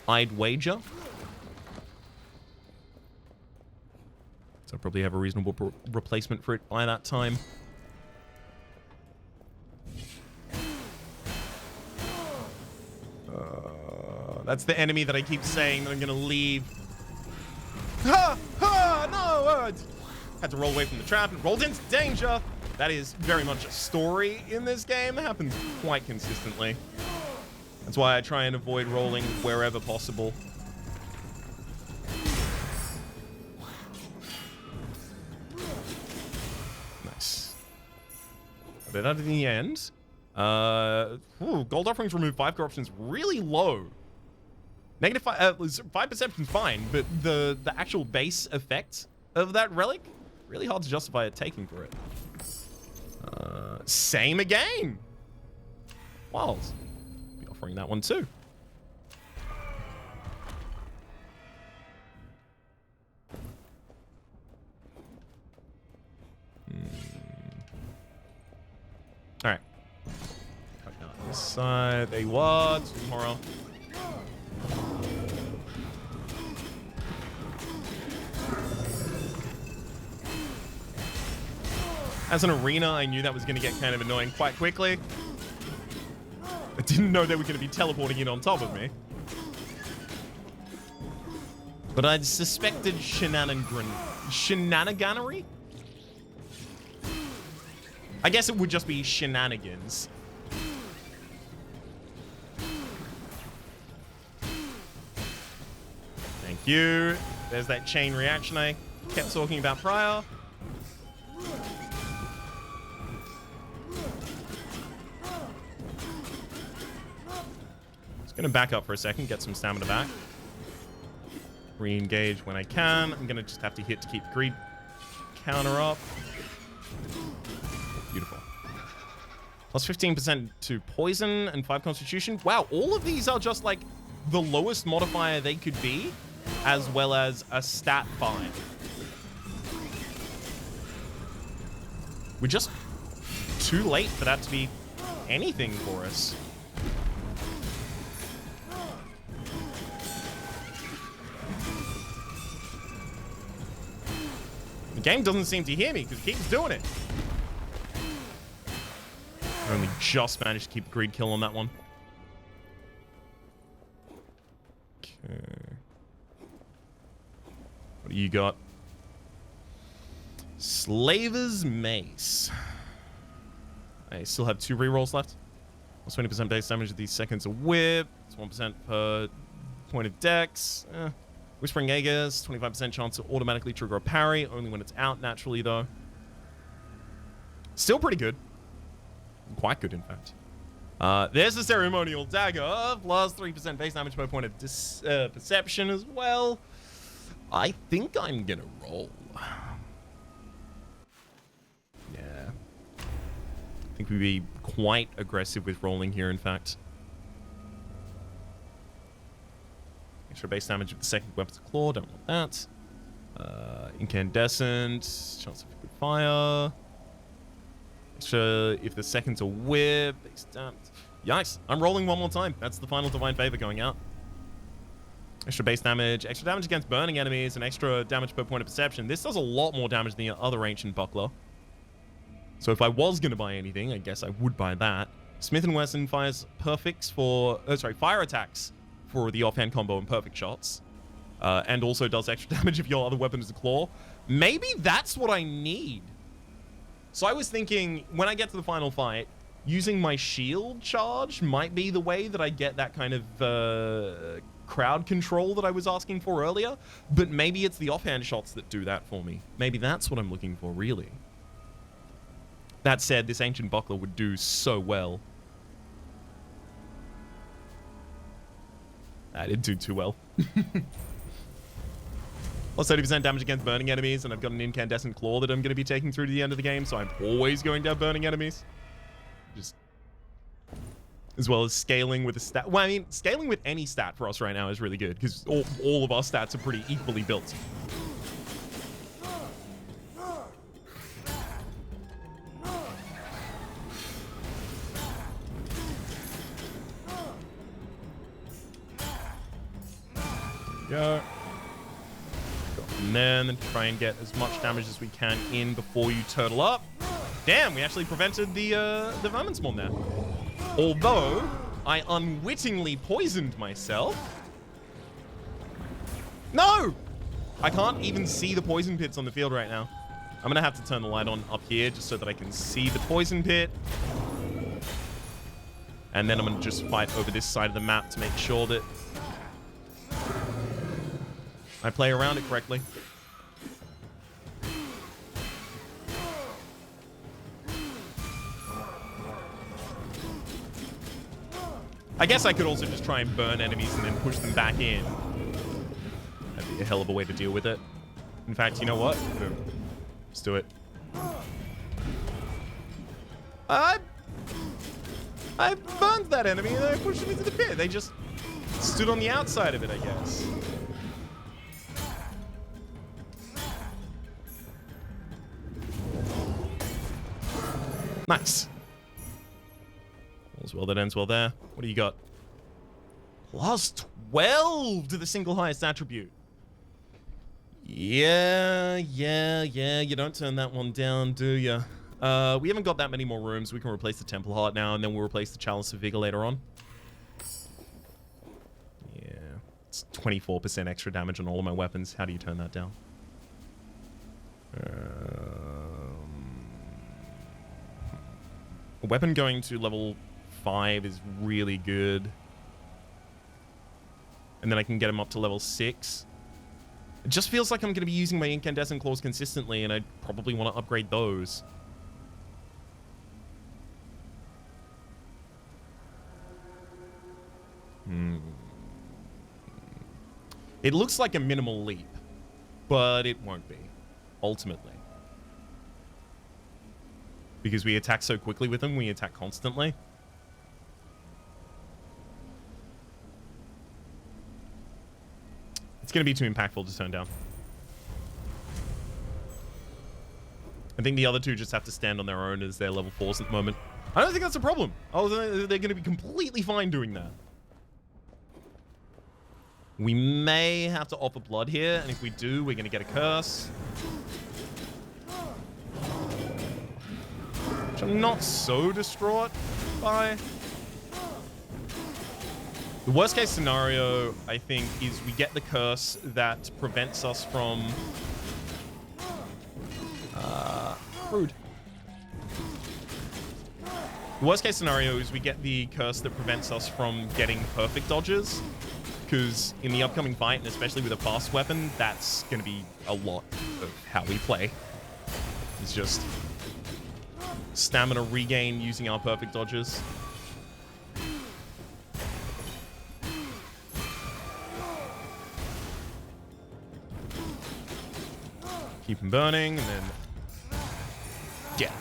I'd wager. So I'll probably have a reasonable replacement for it by that time. That's the enemy that I keep saying that I'm going to leave. Ha! Ha! No! Had to roll away from the trap and rolled into danger. That is very much a story in this game. It happens quite consistently. That's why I try and avoid rolling wherever possible. Nice. Got it out in the end. Gold offerings remove 5 corruptions really low. Negative 5 perception's fine, but the actual base effect of that relic, really hard to justify it taking for it. Same again. Wild. Be offering that one too. All right. Cut down this side. There you are. Tomorrow. As an arena, I knew that was going to get kind of annoying quite quickly. I didn't know they were going to be teleporting in on top of me. But I'd suspected shenaniganery? I guess it would just be shenanigans. Thank you. There's that chain reaction I kept talking about prior. Gonna back up for a second, get some stamina back. Re-engage when I can. I'm gonna just have to hit to keep the greed counter up. Beautiful. Plus 15% to poison and 5 constitution. Wow, all of these are just like the lowest modifier they could be, as well as a stat 5. We're just too late for that to be anything for us. The game doesn't seem to hear me because it keeps doing it. I only just managed to keep a greed kill on that one. Okay. What do you got? Slaver's Mace. I still have 2 rerolls left. Plus 20% base damage at these seconds of whip. It's 1% per point of dex. Whispering Aegis, 25% chance to automatically trigger a parry, only when it's out naturally, though. Still pretty good. Quite good, in fact. There's the Ceremonial Dagger, plus 3% base damage per point of perception as well. I think I'm gonna roll. Yeah. I think we'd be quite aggressive with rolling here, in fact. Extra base damage with the second weapon's claw, don't want that. Incandescent, chance of good fire. Extra if the second's a whip, base damage. Yikes, I'm rolling one more time. That's the final divine favor going out. Extra base damage, extra damage against burning enemies, and extra damage per point of perception. This does a lot more damage than the other ancient buckler. So if I was going to buy anything, I guess I would buy that. Smith & Wesson fires perfects for... fire attacks for the offhand combo and perfect shots. And also does extra damage if your other weapon is a claw. Maybe that's what I need. So I was thinking, when I get to the final fight, using my shield charge might be the way that I get that kind of crowd control that I was asking for earlier. But maybe it's the offhand shots that do that for me. Maybe that's what I'm looking for, really. That said, this ancient buckler would do so well. I didn't do too well. Plus 30% damage against burning enemies, and I've got an incandescent claw that I'm going to be taking through to the end of the game, so I'm always going to have burning enemies. Just... as well as scaling with a stat. Well, I mean, scaling with any stat for us right now is really good, because all of our stats are pretty equally built. Go. Go from there, and then try and get as much damage as we can in before you turtle up. Damn, we actually prevented the vermin swarm there. Although, I unwittingly poisoned myself. No! I can't even see the poison pits on the field right now. I'm gonna have to turn the light on up here just so that I can see the poison pit. And then I'm gonna just fight over this side of the map to make sure that I play around it correctly. I guess I could also just try and burn enemies and then push them back in. That'd be a hell of a way to deal with it. In fact, you know what? Boom. Let's do it. I burned that enemy and I pushed him into the pit. They just stood on the outside of it, I guess. Nice. All's well that ends well there. What do you got? Plus 12 to the single highest attribute. Yeah. You don't turn that one down, do ya? We haven't got that many more rooms. We can replace the Temple Heart now, and then we'll replace the Chalice of Vigor later on. Yeah. It's 24% extra damage on all of my weapons. How do you turn that down? A weapon going to level 5 is really good. And then I can get him up to level 6. It just feels like I'm going to be using my Incandescent Claws consistently, and I'd probably want to upgrade those. It looks like a minimal leap, but it won't be, ultimately. Because we attack so quickly with them, we attack constantly. It's going to be too impactful to turn down. I think the other two just have to stand on their own as they're level 4s at the moment. I don't think that's a problem. Oh, they're going to be completely fine doing that. We may have to offer blood here, and if we do, we're going to get a curse. Which I'm not so distraught by. The worst case scenario, I think, is we get the curse that prevents us from... rude. The worst case scenario is we get the curse that prevents us from getting perfect dodges. Because in the upcoming fight, and especially with a fast weapon, that's going to be a lot of how we play. It's just stamina regain using our perfect dodges. Keep them burning, and then... yeah.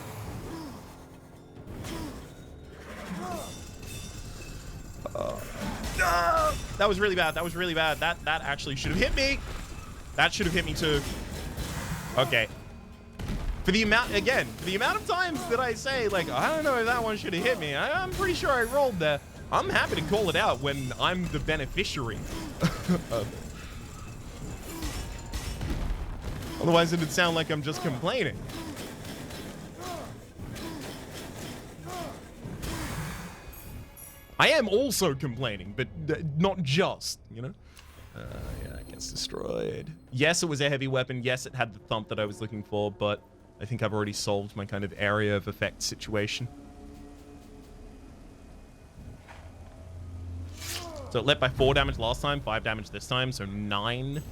That was really bad. That was really bad. That actually should have hit me. That should have hit me too. Okay. For the amount, again, for the amount of times that I say, like, I don't know if that one should have hit me. I'm pretty sure I rolled there. I'm happy to call it out when I'm the beneficiary. Otherwise, it'd sound like I'm just complaining. I am also complaining, but not just, you know? Yeah, it gets destroyed. Yes, it was a heavy weapon. Yes, it had the thump that I was looking for, but I think I've already solved my kind of area of effect situation. So it let by 4 damage last time, 5 damage this time, so 9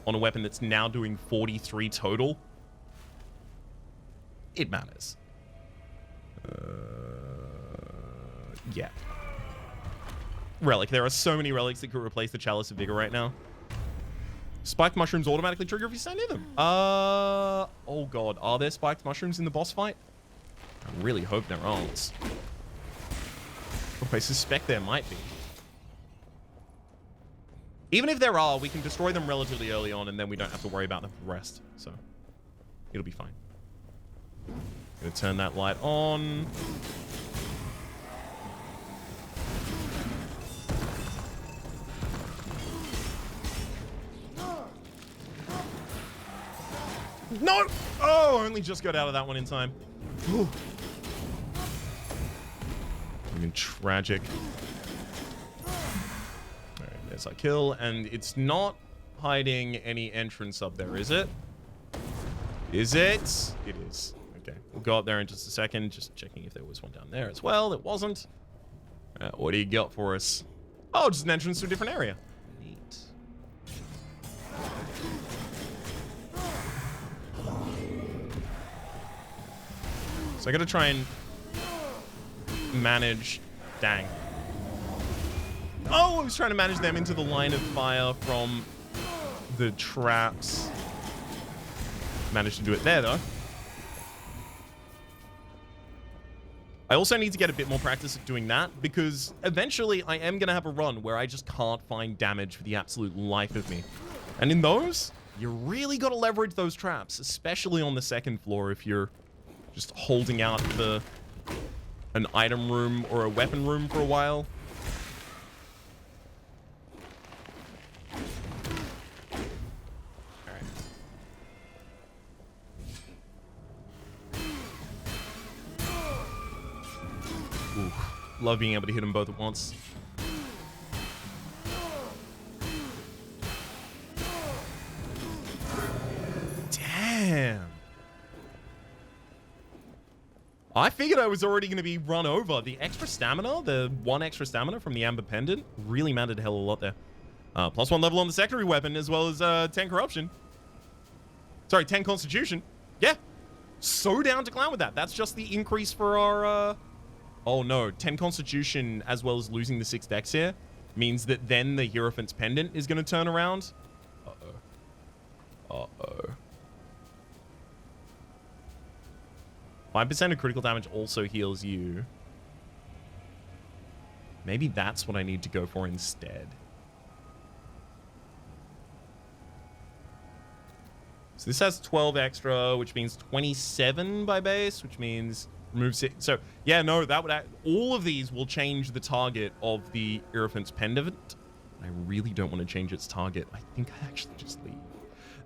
on a weapon that's now doing 43 total. It matters. Yeah. Relic. There are so many relics that could replace the Chalice of Vigor right now. Spiked mushrooms automatically trigger if you stand near them. Oh god. Are there spiked mushrooms in the boss fight? I really hope there aren't. I suspect there might be. Even if there are, we can destroy them relatively early on, and then we don't have to worry about them for the rest. So, it'll be fine. Gonna turn that light on. No! Oh, only just got out of that one in time. Whew. Even tragic. Alright, there's our kill, and it's not hiding any entrance up there, is it? Is it? It is. Okay, we'll go up there in just a second, just checking if there was one down there as well. It wasn't. What do you got for us? Oh, just an entrance to a different area. Neat. So I gotta try and manage... Dang. Oh, I was trying to manage them into the line of fire from the traps. Managed to do it there, though. I also need to get a bit more practice at doing that, because eventually I am going to have a run where I just can't find damage for the absolute life of me. And in those, you really got to leverage those traps, especially on the second floor if you're just holding out for an item room or a weapon room for a while. Ooh, love being able to hit them both at once. Damn. I figured I was already going to be run over. The extra stamina, the 1 extra stamina from the Amber Pendant, really mattered a hell of a lot there. +1 level on the secondary weapon, as well as 10 corruption. Sorry, 10 constitution. Yeah. So down to clown with that. That's just the increase for our... Oh no, 10 constitution as well as losing the 6 dex here means that then the Hierophant's Pendant is going to turn around. Uh-oh. Uh-oh. 5% of critical damage also heals you. Maybe that's what I need to go for instead. So this has 12 extra, which means 27 by base, which means... Remove 6. So, yeah, no, that would... all of these will change the target of the Hierophant's Pendant. I really don't want to change its target. I think I actually just leave.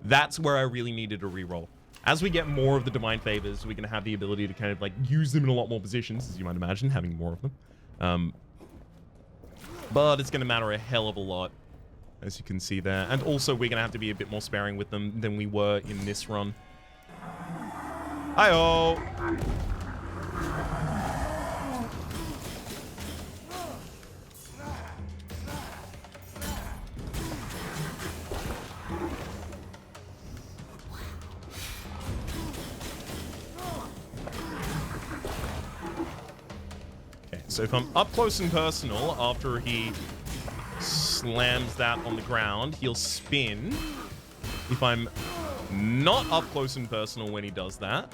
That's where I really needed a reroll. As we get more of the Divine Favors, we're going to have the ability to kind of, like, use them in a lot more positions, as you might imagine, having more of them. But it's going to matter a hell of a lot, as you can see there. And also, we're going to have to be a bit more sparing with them than we were in this run. Hi-oh! Okay, so if I'm up close and personal after he slams that on the ground, he'll spin. If I'm not up close and personal when he does that,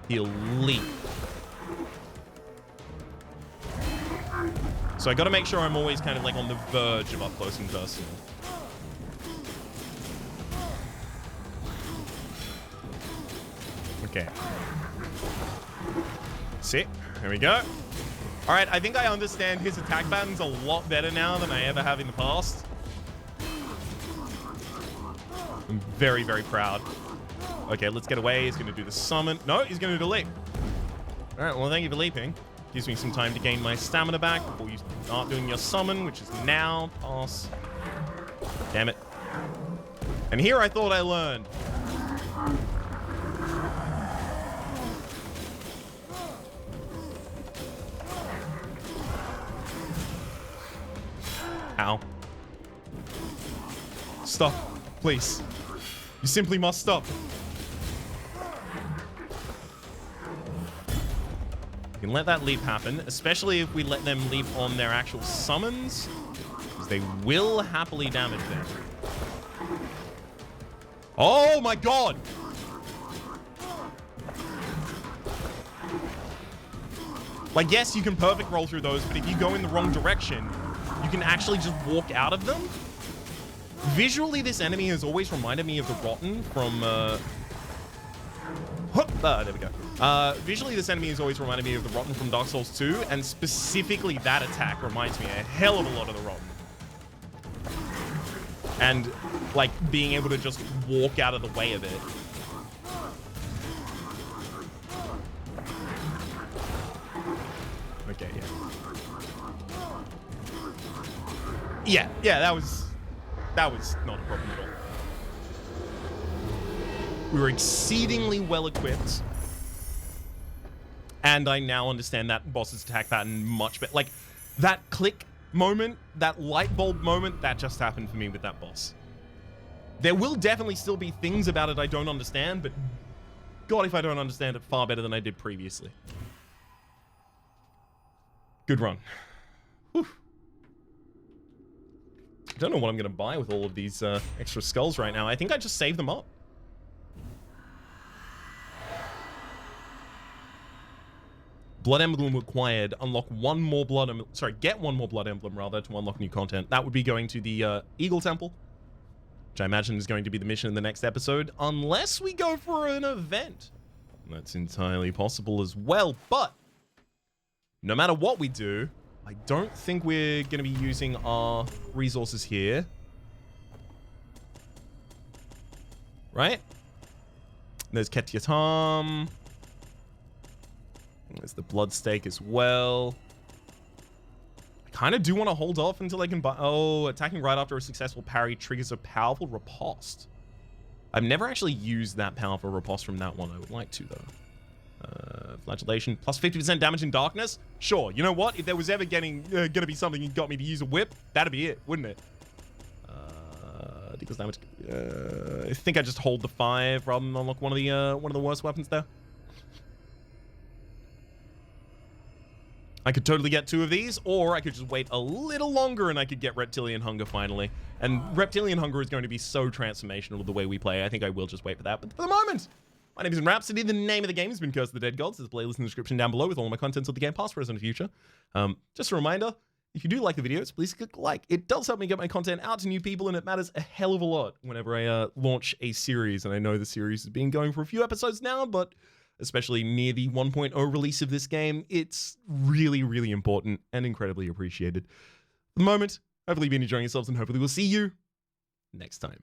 he'll leap. So I got to make sure I'm always kind of like on the verge of up close and personal. Okay. See? There we go. All right, I think I understand his attack patterns a lot better now than I ever have in the past. I'm very, very proud. Okay, let's get away. He's going to do the summon. No, he's going to do the leap. All right, well, thank you for leaping. Gives me some time to gain my stamina back before you start doing your summon, which is now. Pass. Damn it. And here I thought I learned. Ow. Stop, please. You simply must stop. You can let that leap happen, especially if we let them leap on their actual summons, because they will happily damage them. Oh my god! Like, yes, you can perfect roll through those, but if you go in the wrong direction, you can actually just walk out of them. Visually, this enemy has always reminded me of the Rotten from... there we go. Visually, this enemy has always reminded me of the Rotten from Dark Souls 2, and specifically that attack reminds me a hell of a lot of the Rotten. And, like, being able to just walk out of the way of it. Yeah, that was not a problem at all. We were exceedingly well equipped. And I now understand that boss's attack pattern much better. Like, that click moment, that light bulb moment, that just happened for me with that boss. There will definitely still be things about it I don't understand, but God, if I don't understand it far better than I did previously. Good run. Whew. I don't know what I'm going to buy with all of these extra skulls right now. I think I just save them up. Blood emblem required. Unlock one more blood emblem. Sorry, get one more blood emblem rather to unlock new content. That would be going to the Eagle Temple, which I imagine is going to be the mission in the next episode, unless we go for an event. That's entirely possible as well, but no matter what we do, I don't think we're going to be using our resources here. Right? There's Ketyatam. There's the blood stake as well. I kind of do want to hold off until I can buy... Oh, attacking right after a successful parry triggers a powerful riposte. I've never actually used that powerful riposte from that one. I would like to, though. Flagellation. Plus 50% damage in darkness? Sure. You know what? If there was ever going to be something that got me to use a whip, that'd be it, wouldn't it? Deals damage. I think I just hold the 5 rather than unlock one of the worst weapons there. I could totally get 2 of these, or I could just wait a little longer and I could get Reptilian Hunger finally. And Reptilian Hunger is going to be so transformational with the way we play. I think I will just wait for that. But for the moment, my name is Rhapsody. The name of the game has been Curse of the Dead Gods. There's a playlist in the description down below with all my contents of the game, past, present, and future. Just a reminder, if you do like the videos, please click like. It does help me get my content out to new people, and it matters a hell of a lot whenever I launch a series. And I know the series has been going for a few episodes now, but especially near the 1.0 release of this game, it's really, really important and incredibly appreciated. For the moment, hopefully you've been enjoying yourselves, and hopefully we'll see you next time.